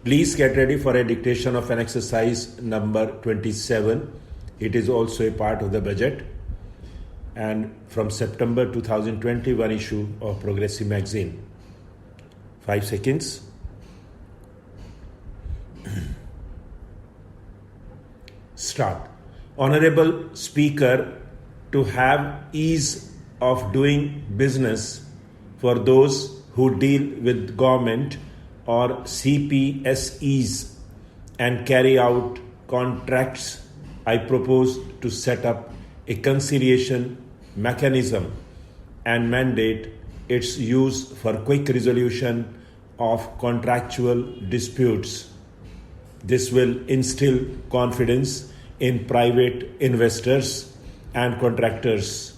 Please get ready for a dictation of an exercise number 27. It is also a part of the budget and from September 2021 issue of Progressive magazine. 5 seconds. Start. Honorable Speaker, to have ease of doing business for those who deal with government or CPSEs and carry out contracts, I propose to set up a conciliation mechanism and mandate its use for quick resolution of contractual disputes. This will instill confidence in private investors and contractors.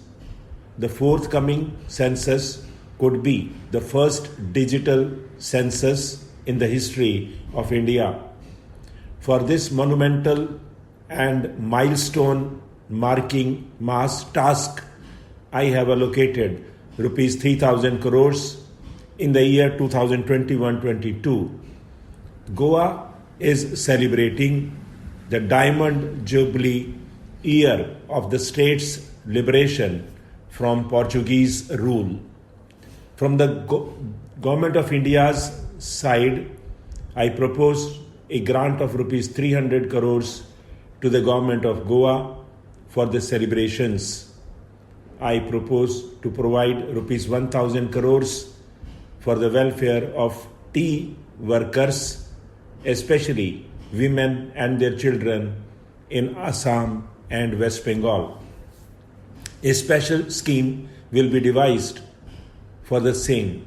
The forthcoming census could be the first digital census in the history of India. For this monumental and milestone marking mass task, I have allocated rupees 3,000 crores in the year 2021-22. Goa is celebrating the Diamond Jubilee year of the state's liberation from Portuguese rule. From the Government of India's side, I propose a grant of rupees 300 crores to the Government of Goa for the celebrations. I propose to provide rupees 1,000 crores for the welfare of tea workers, especially women and their children in Assam and West Bengal. A special scheme will be devised for the same.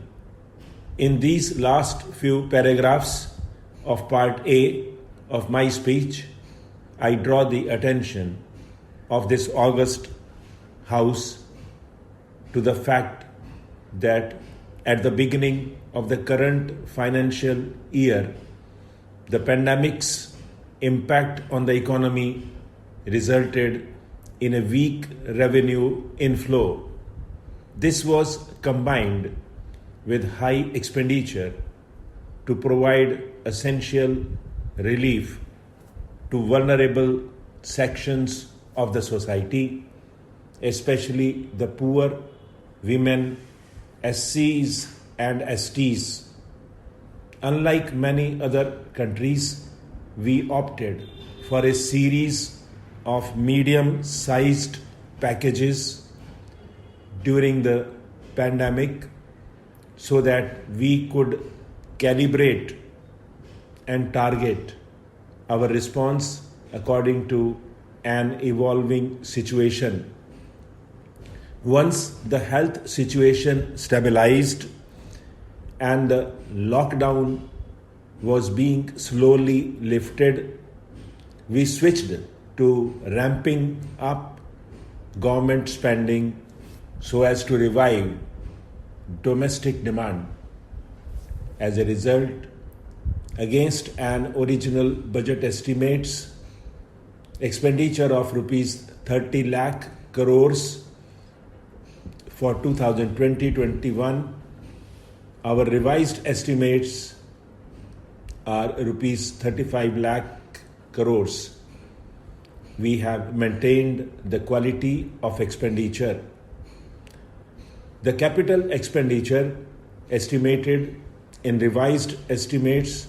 In these last few paragraphs of Part A of my speech, I draw the attention of this august House to the fact that at the beginning of the current financial year, the pandemic's impact on the economy resulted in a weak revenue inflow. This was combined with high expenditure to provide essential relief to vulnerable sections of the society, especially the poor, women, SCs and STs. Unlike many other countries, we opted for a series of medium-sized packages during the pandemic so that we could calibrate and target our response according to an evolving situation. Once the health situation stabilized and the lockdown was being slowly lifted, we switched to ramping up government spending so as to revive domestic demand. As a result, against an original budget estimates expenditure of rupees 30 lakh crores for 2020-21, our revised estimates are rupees 35 lakh crores. We have maintained the quality of expenditure. The capital expenditure estimated in revised estimates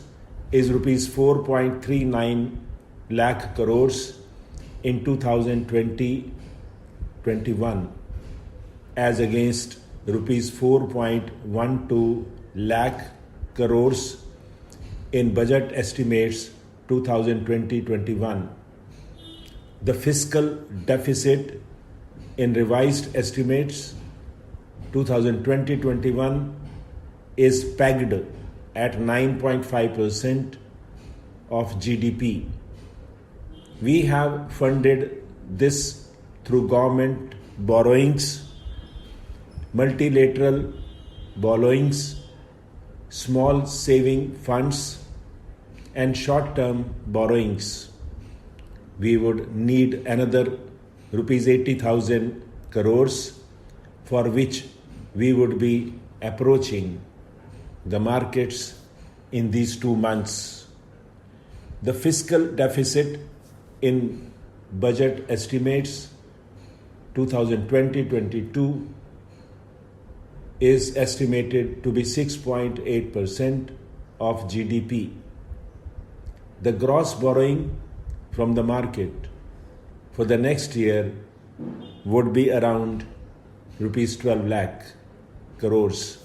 is rupees 4.39 lakh crores in 2020-21 as against rupees 4.12 lakh crores in budget estimates 2020-21. The fiscal deficit in revised estimates 2020-21 is pegged at 9.5% of GDP. We have funded this through government borrowings, multilateral borrowings, small saving funds, and short-term borrowings. We would need another rupees 80,000 crores for which we would be approaching the markets in these 2 months. The fiscal deficit in budget estimates 2020-22 is estimated to be 6.8% of GDP. The gross borrowing from the market for the next year would be around rupees 12 lakh crores.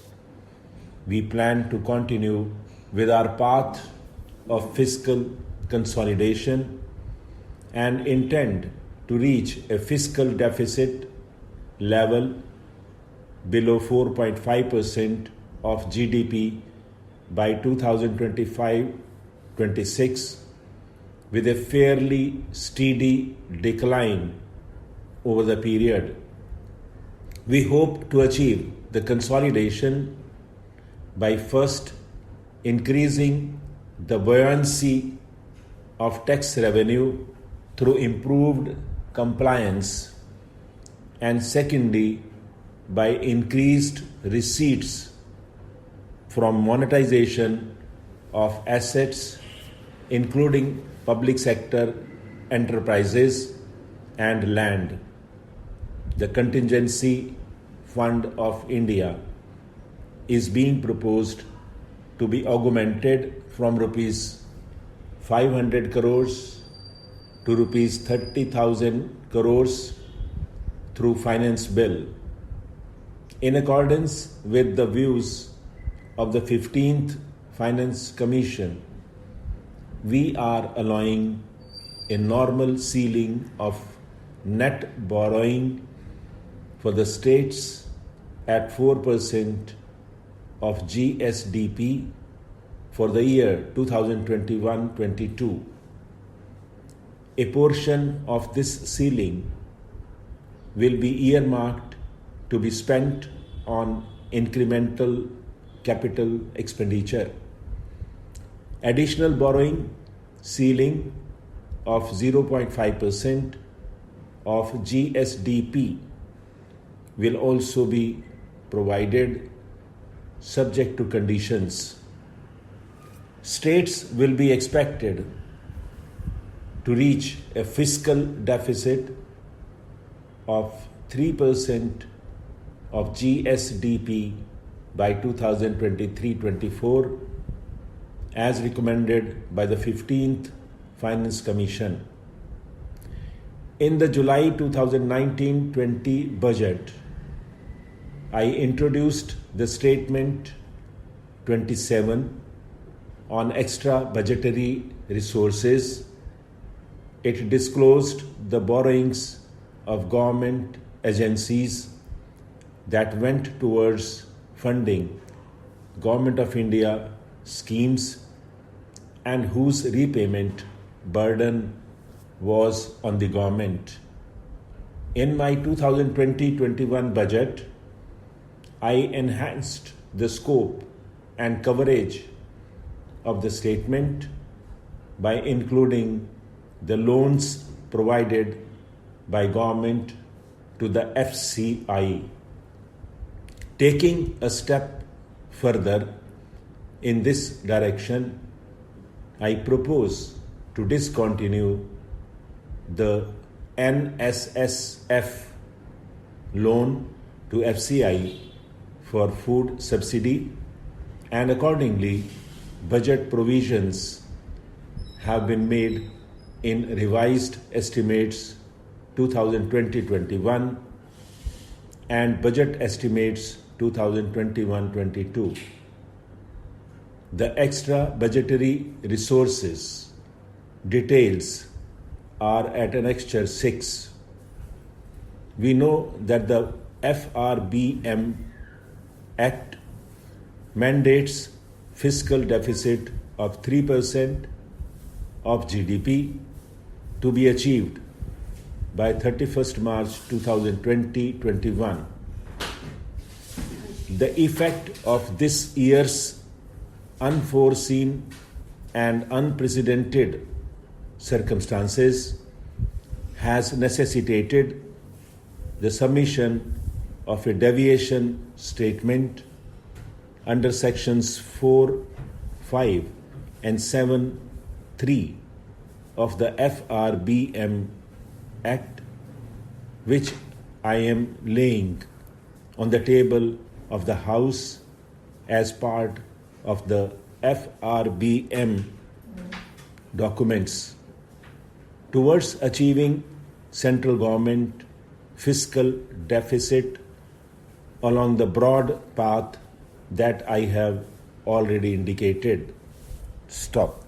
We plan to continue with our path of fiscal consolidation and intend to reach a fiscal deficit level below 4.5% of GDP by 2025-26 with a fairly steady decline over the period. We hope to achieve the consolidation by first increasing the buoyancy of tax revenue through improved compliance, and secondly by increased receipts from monetization of assets including public sector enterprises and land. The Contingency Fund of India is being proposed to be augmented from rupees 500 crores to rupees 30,000 crores through finance bill. In accordance with the views of the 15th Finance Commission, we are allowing a normal ceiling of net borrowing for the states at 4% of GSDP for the year 2021-22. A portion of this ceiling will be earmarked to be spent on incremental capital expenditure. Additional borrowing ceiling of 0.5% of GSDP will also be provided subject to conditions. States will be expected to reach a fiscal deficit of 3% of GSDP by 2023-24 as recommended by the 15th Finance Commission. In the July 2019-20 budget, I introduced the Statement 27 on extra budgetary resources. It disclosed the borrowings of government agencies that went towards funding Government of India schemes and whose repayment burden was on the government. In my 2020-21 budget, I enhanced the scope and coverage of the statement by including the loans provided by government to the FCI. Taking a step further in this direction, I propose to discontinue the NSSF loan to FCI for food subsidy, and accordingly budget provisions have been made in revised estimates 2020-21 and budget estimates 2021-22. The extra budgetary resources details are at Annexure 6. We know that the FRBM Act mandates fiscal deficit of 3% of GDP to be achieved by 31st March 2020-21. The effect of this year's unforeseen and unprecedented circumstances has necessitated the submission of a deviation statement under sections 4, 5 and 7(3) of the FRBM Act, which I am laying on the table of the House as part of the FRBM documents towards achieving central government fiscal deficit along the broad path that I have already indicated. Stop.